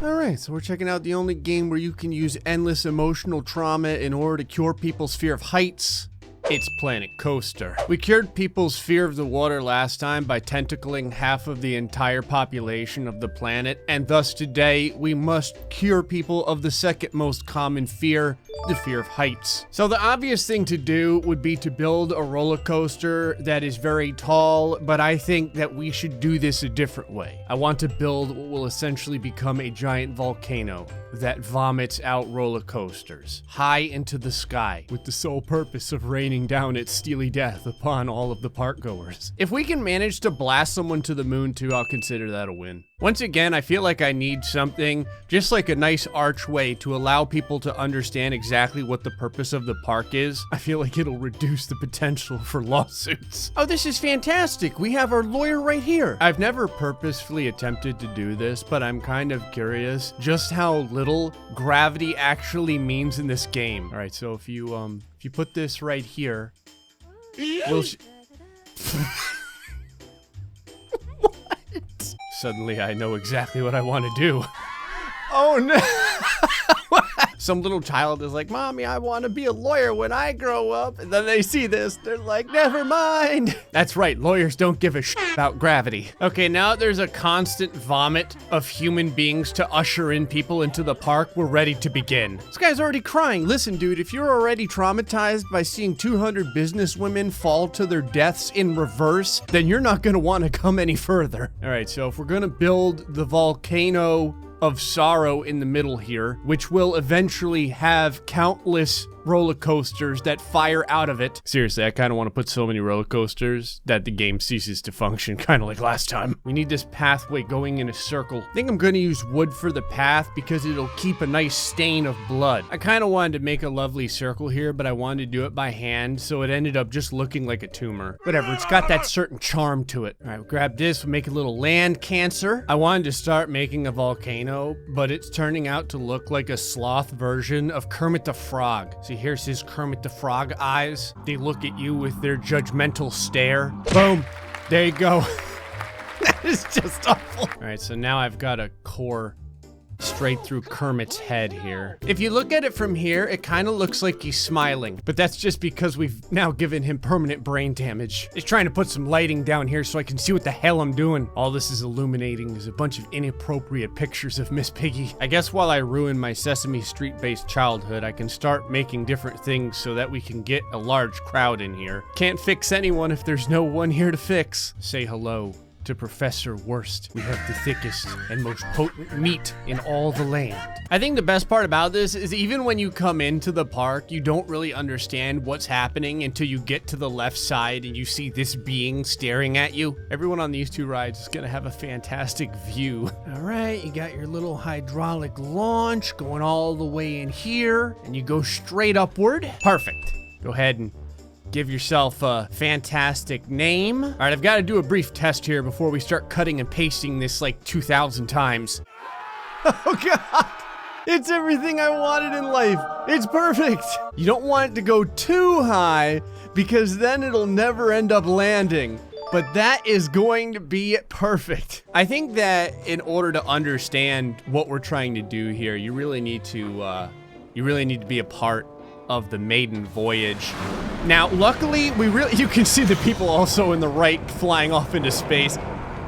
Alright, so we're checking out the only game where you can use endless emotional trauma in order to cure people's fear of heights. It's Planet Coaster. We cured people's fear of the water last time by tentacling half of the entire population of the planet, and thus today we must cure people of the second most common fear, the fear of heights. So the obvious thing to do would be to build a roller coaster that is very tall, but I think that we should do this a different way. I want to build what will essentially become a giant volcano that vomits out roller coasters high into the sky with the sole purpose of raining down its steely death upon all of the park goers. If we can manage to blast someone to the moon too, I'll consider that a win. Once again, I feel like I need something just like a nice archway to allow people to understand exactly what the purpose of the park is. I feel like it'll reduce the potential for lawsuits. Oh, this is fantastic. We have our lawyer right here. I've never purposefully attempted to do this, but I'm kind of curious just how little gravity actually means in this game. All right, so if you put this right here, we'll Suddenly I know exactly what I want to do. Oh no! Some little child is like, Mommy, I want to be a lawyer when I grow up. And then they see this, they're like, never mind. That's right, lawyers don't give a shit about gravity. Okay, now there's a constant vomit of human beings to usher in people into the park. We're ready to begin. This guy's already crying. Listen, dude, if you're already traumatized by seeing 200 businesswomen fall to their deaths in reverse, then you're not gonna want to come any further. All right, so if we're gonna build the volcano of sorrow in the middle here, which will eventually have countless roller coasters that fire out of it. Seriously, I kind of want to put so many roller coasters that the game ceases to function, kind of like last time. We need this pathway going in a circle. I think I'm going to use wood for the path because it'll keep a nice stain of blood. I kind of wanted to make a lovely circle here, but I wanted to do it by hand, so it ended up just looking like a tumor. Whatever, it's got that certain charm to it. All right, we'll grab this, we'll make a little land cancer. I wanted to start making a volcano, but it's turning out to look like a sloth version of Kermit the Frog. See, here's his Kermit the Frog eyes. They look at you with their judgmental stare. Boom. There you go. That is just awful. All right, so now I've got a core straight through Kermit's head here. If you look at it from here, it kind of looks like he's smiling, but that's just because we've now given him permanent brain damage. He's trying to put some lighting down here so I can see what the hell I'm doing. All this is illuminating is a bunch of inappropriate pictures of Miss Piggy. I guess while I ruin my Sesame Street-based childhood, I can start making different things so that we can get a large crowd in here. Can't fix anyone if there's no one here to fix. Say hello to Professor Worst. We have the thickest and most potent meat in all the land. I think the best part about this is even when you come into the park, you don't really understand what's happening until you get to the left side and you see this being staring at you. Everyone on these two rides is gonna have a fantastic view. All right, you got your little hydraulic launch going all the way in here, and you go straight upward. Perfect. Go ahead and give yourself a fantastic name. All right, I've got to do a brief test here before we start cutting and pasting this like 2,000 times. Oh God, it's everything I wanted in life. It's perfect. You don't want it to go too high because then it'll never end up landing. But that is going to be perfect. I think that in order to understand what we're trying to do here, you really need to be a part of the maiden voyage. Now, luckily, you can see the people also in the right flying off into space.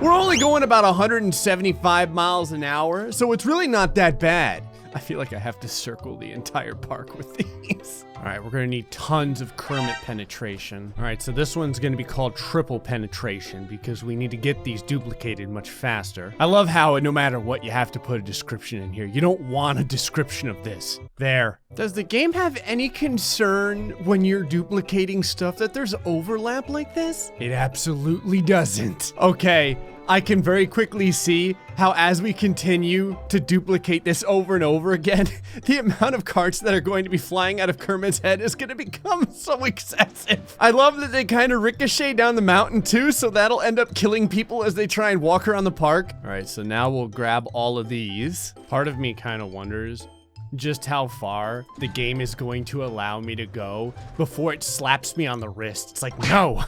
We're only going about 175 miles an hour, so it's really not that bad. I feel like I have to circle the entire park with these. All right, we're gonna need tons of Kermit penetration. All right, so this one's gonna be called triple penetration because we need to get these duplicated much faster. I love how no matter what, you have to put a description in here. You don't want a description of this. There. Does the game have any concern when you're duplicating stuff that there's overlap like this? It absolutely doesn't. Okay. I can very quickly see how as we continue to duplicate this over and over again, the amount of carts that are going to be flying out of Kermit's head is going to become so excessive. I love that they kind of ricochet down the mountain too, so that'll end up killing people as they try and walk around the park. All right, so now we'll grab all of these. Part of me kind of wonders just how far the game is going to allow me to go before it slaps me on the wrist. It's like, no.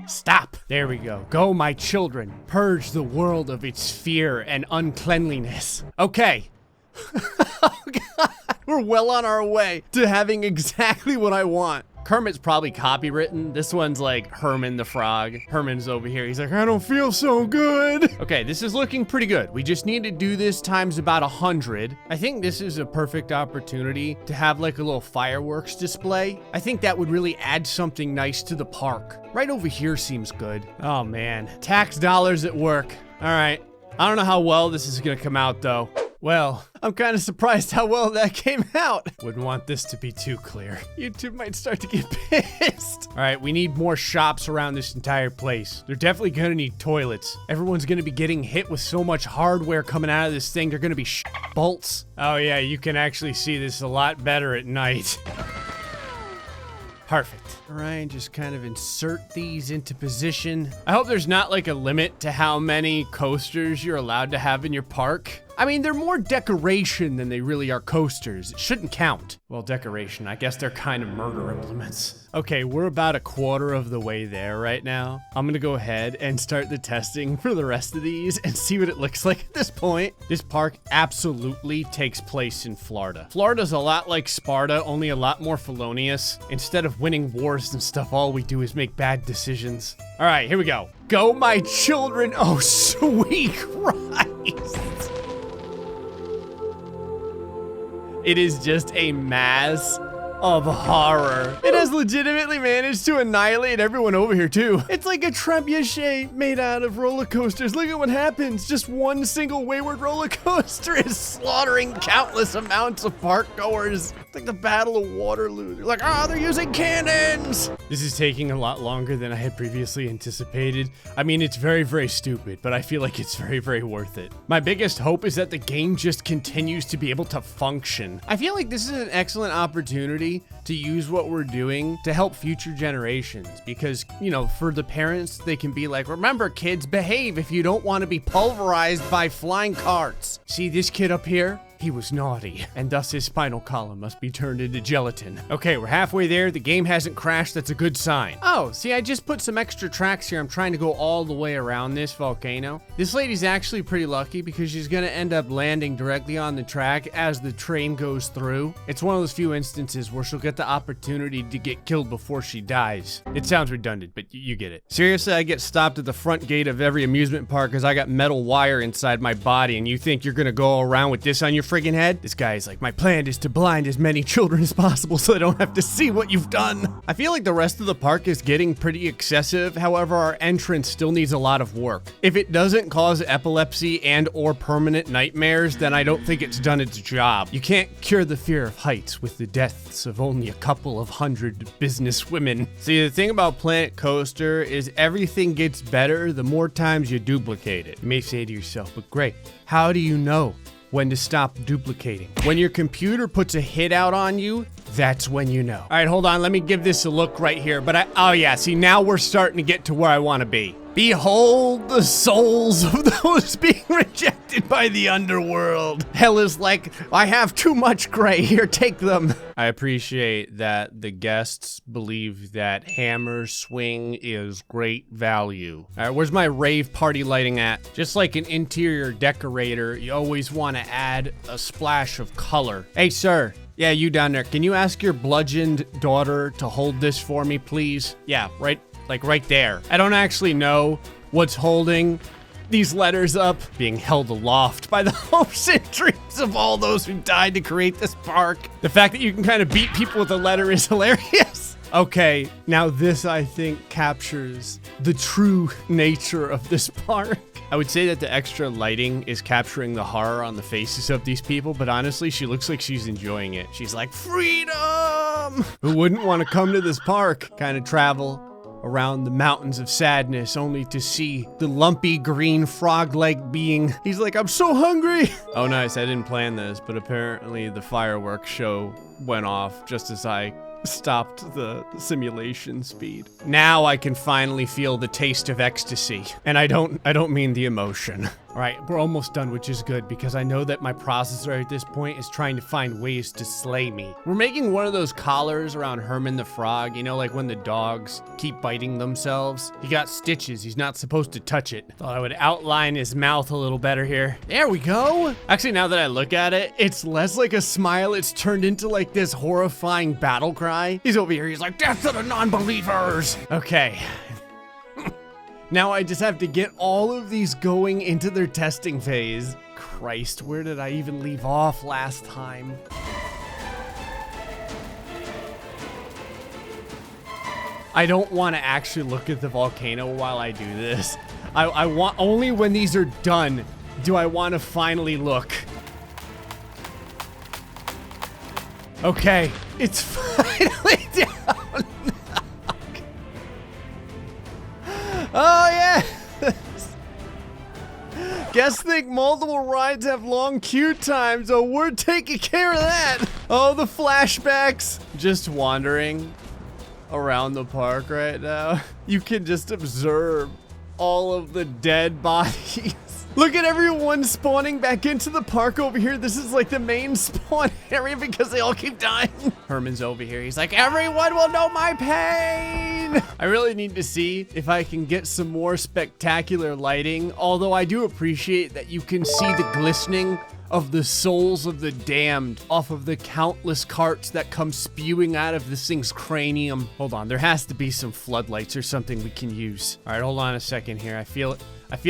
Stop. There we go. Go, my children. Purge the world of its fear and uncleanliness. Okay. Oh, God. We're well on our way to having exactly what I want. Kermit's probably copywritten. This one's like Herman the Frog. Herman's over here. He's like, I don't feel so good. Okay, this is looking pretty good. We just need to do this times about 100. I think this is a perfect opportunity to have like a little fireworks display. I think that would really add something nice to the park. Right over here seems good. Oh man, tax dollars at work. All right, I don't know how well this is gonna come out though. Well, I'm kind of surprised how well that came out. Wouldn't want this to be too clear. YouTube might start to get pissed. All right, we need more shops around this entire place. They're definitely gonna need toilets. Everyone's gonna be getting hit with so much hardware coming out of this thing. They're gonna be bolts. Oh yeah, you can actually see this a lot better at night. Perfect. All right, just kind of insert these into position. I hope there's not like a limit to how many coasters you're allowed to have in your park. I mean, they're more decoration than they really are coasters. It shouldn't count. Well, decoration, I guess they're kind of murder implements. Okay, we're about a quarter of the way there right now. I'm gonna go ahead and start the testing for the rest of these and see what it looks like at this point. This park absolutely takes place in Florida. Florida's a lot like Sparta, only a lot more felonious. Instead of winning wars and stuff, all we do is make bad decisions. All right, here we go. Go, my children. Oh, sweet Christ. It is just a mass of horror. It has legitimately managed to annihilate everyone over here too. It's like a trebuchet made out of roller coasters. Look at what happens. Just one single wayward roller coaster is slaughtering countless amounts of park goers. It's like the Battle of Waterloo. They're like, they're using cannons. This is taking a lot longer than I had previously anticipated. I mean, it's very, very stupid, but I feel like it's very, very worth it. My biggest hope is that the game just continues to be able to function. I feel like this is an excellent opportunity to use what we're doing to help future generations because, you know, for the parents, they can be like, remember kids, behave if you don't want to be pulverized by flying carts. See this kid up here? He was naughty, and thus his spinal column must be turned into gelatin. Okay, we're halfway there. The game hasn't crashed. That's a good sign. Oh, see, I just put some extra tracks here. I'm trying to go all the way around this volcano. This lady's actually pretty lucky because she's gonna end up landing directly on the track as the train goes through. It's one of those few instances where she'll get the opportunity to get killed before she dies. It sounds redundant, but you get it. Seriously, I get stopped at the front gate of every amusement park because I got metal wire inside my body, and you think you're gonna go around with this on your friggin' head? This guy's like, my plan is to blind as many children as possible so they don't have to see what you've done. I feel like the rest of the park is getting pretty excessive. However, our entrance still needs a lot of work. If it doesn't cause epilepsy and or permanent nightmares, then I don't think it's done its job. You can't cure the fear of heights with the deaths of only a couple of hundred business women. See, the thing about Planet Coaster is everything gets better the more times you duplicate it. You may say to yourself, but great, how do you know when to stop duplicating? When your computer puts a hit out on you, that's when you know. All right, hold on. Let me give this a look right here. But oh yeah, see, now we're starting to get to where I want to be. Behold the souls of those being rejected by the underworld. Hell is like, I have too much gray, here, take them. I appreciate that the guests believe that hammer swing is great value. All right, where's my rave party lighting at? Just like an interior decorator, you always want to add a splash of color. Hey, sir. Yeah, you down there. Can you ask your bludgeoned daughter to hold this for me, please? Yeah, right there. I don't actually know what's holding these letters up, being held aloft by the hopes and dreams of all those who died to create this park. The fact that you can kind of beat people with a letter is hilarious. Okay, now this, I think, captures the true nature of this park. I would say that the extra lighting is capturing the horror on the faces of these people, but honestly, she looks like she's enjoying it. She's like, freedom! Who wouldn't want to come to this park? Kind of travel around the mountains of sadness only to see the lumpy green frog-like being. He's like, I'm so hungry. Oh, nice. I didn't plan this, but apparently the fireworks show went off just as I stopped the simulation speed. Now I can finally feel the taste of ecstasy. And I don't mean the emotion. All right, we're almost done, which is good because I know that my processor at this point is trying to find ways to slay me. We're making one of those collars around Herman the Frog, you know, like when the dogs keep biting themselves. He got stitches, he's not supposed to touch it. Thought I would outline his mouth a little better here. There we go. Actually, now that I look at it, it's less like a smile, it's turned into like this horrifying battle cry. He's over here, he's like, death to the non-believers. Okay. Now I just have to get all of these going into their testing phase. Christ, where did I even leave off last time? I don't want to actually look at the volcano while I do this. I want, only when these are done do I want to finally look. Okay, it's finally down. Oh yeah! Guests think multiple rides have long queue times. Oh, we're taking care of that. Oh, the flashbacks. Just wandering around the park right now. You can just observe all of the dead bodies. Look at everyone spawning back into the park over here. This is like the main spawn area because they all keep dying. Herman's over here. He's like, everyone will know my pain. I really need to see if I can get some more spectacular lighting. Although I do appreciate that you can see the glistening of the souls of the damned off of the countless carts that come spewing out of this thing's cranium. Hold on, there has to be some floodlights or something we can use. All right, hold on a second here. I feel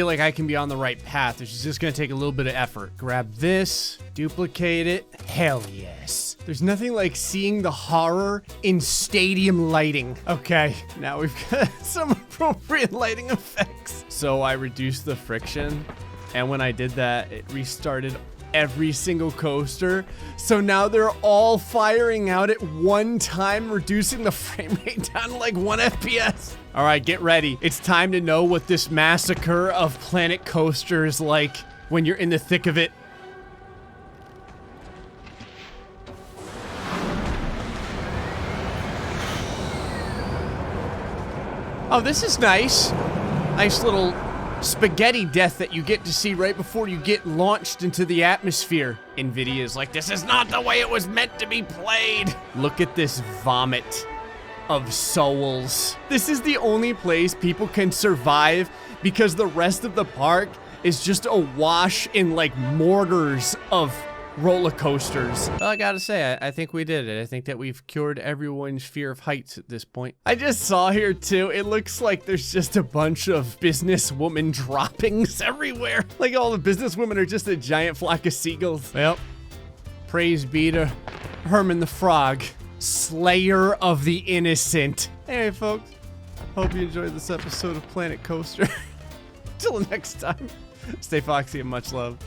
like I can be on the right path. It's just gonna take a little bit of effort. Grab this, duplicate it. Hell yes. There's nothing like seeing the horror in stadium lighting. Okay, now we've got some appropriate lighting effects. So I reduced the friction, and when I did that, it restarted every single coaster. So now they're all firing out at one time, reducing the frame rate down to like 1 FPS. All right, get ready. It's time to know what this massacre of Planet Coaster is like when you're in the thick of it. Oh, this is nice. Nice little spaghetti death that you get to see right before you get launched into the atmosphere. NVIDIA is like, this is not the way it was meant to be played. Look at this vomit of souls. This is the only place people can survive because the rest of the park is just awash in like mortars of roller coasters. Well, I gotta say, I think we did it. I think that we've cured everyone's fear of heights at this point. I just saw here too, it looks like there's just a bunch of businesswoman droppings everywhere. Like all the businesswomen are just a giant flock of seagulls. Well, praise be to Herman the Frog, slayer of the innocent. Anyway, folks, hope you enjoyed this episode of Planet Coaster. Till next time, stay foxy and much love.